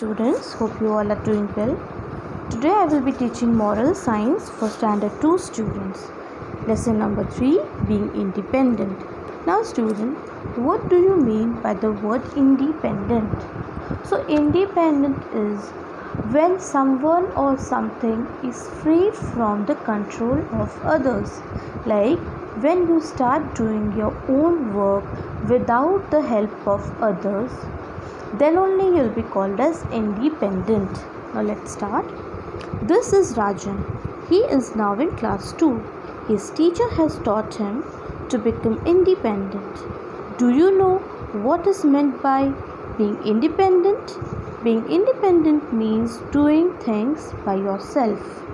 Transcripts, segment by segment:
students, hope you all are doing well. Today I will be teaching moral science for standard 2 students. Lesson number 3, being independent. Now student, what do you mean by the word independent? So independent is when someone or something is free from the control of others. Like when you start doing your own work without the help of others, then only you'll be called as independent. Now let's start. This is Rajan. He is now in class 2. His teacher has taught him to become independent. Do you know what is meant by being independent? Being independent means doing things by yourself.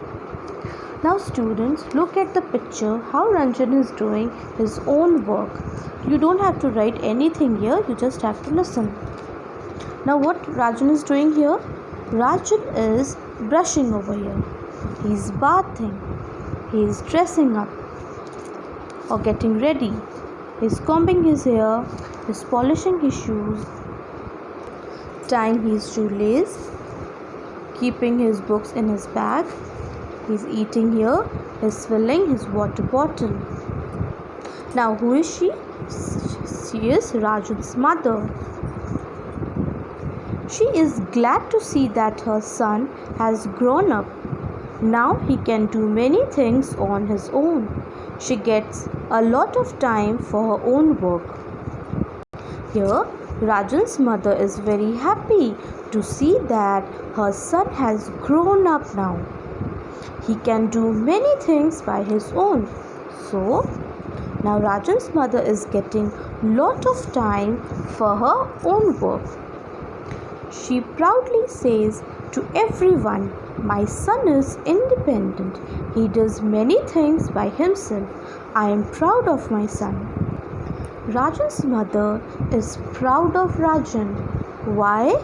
Now students, look at the picture how Ranjan is doing his own work. You don't have to write anything here, you just have to listen. Now what Rajan is doing here? Rajan is brushing over here. He is bathing. He is dressing up or getting ready. He is combing his hair. He is polishing his shoes, tying his shoelace, keeping his books in his bag. He is eating here. He is filling his water bottle. Now who is she? She is Rajan's mother. She is glad to see that her son has grown up. Now he can do many things on his own. She gets a lot of time for her own work. Here, Rajan's mother is very happy to see that her son has grown up now. He can do many things by his own. So, now Rajan's mother is getting lot of time for her own work. She proudly says to everyone, "My son is independent. He does many things by himself. I am proud of my son." Rajan's mother is proud of Rajan. Why?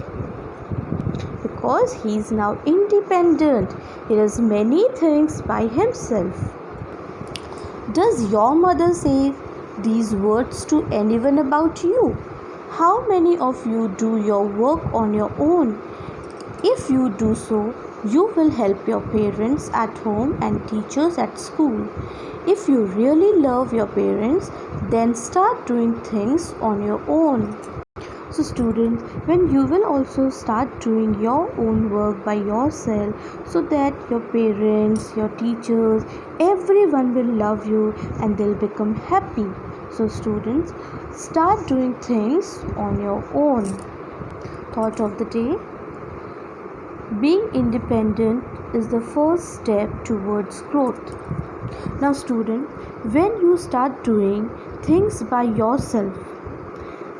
Because he is now independent. He does many things by himself. Does your mother say these words to anyone about you? How many of you do your work on your own? If you do so, you will help your parents at home and teachers at school. If you really love your parents, then start doing things on your own. So students, when you will also start doing your own work by yourself, so that your parents, your teachers, everyone will love you and they'll become happy. So students, start doing things on your own. Thought of the day: being independent is the first step towards growth. Now student, when you start doing things by yourself,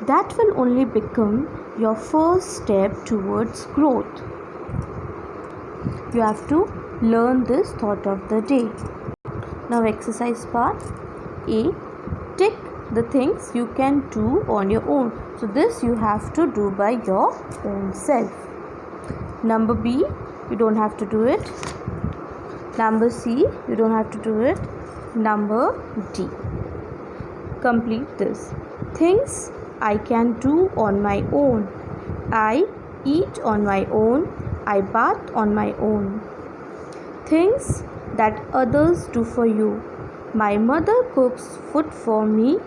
that will only become your first step towards growth. You have to learn this thought of the day. Now exercise part A. Tick the things you can do on your own. So this you have to do by your own self. Number B, you don't have to do it. Number C, you don't have to do it. Number D, complete this. Things I can do on my own. I eat on my own. I bath on my own. Things that others do for you. My mother cooks food for me.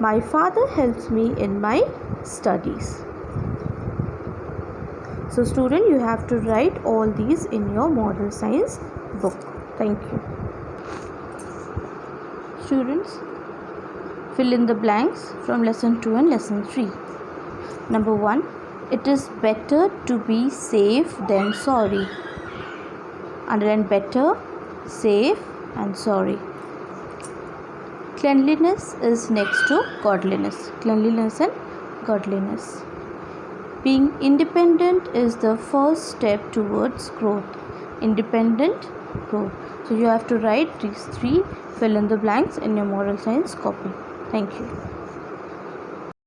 My father helps me in my studies. So student, you have to write all these in your moral science book. Thank you. Students, fill in the blanks from lesson 2 and lesson 3. Number 1, it is better to be safe than sorry. Underline better, safe and sorry. Cleanliness is next to godliness. Cleanliness and godliness. Being independent is the first step towards growth. Independent, growth. So you have to write these 3 fill in the blanks in your moral science copy. Thank you.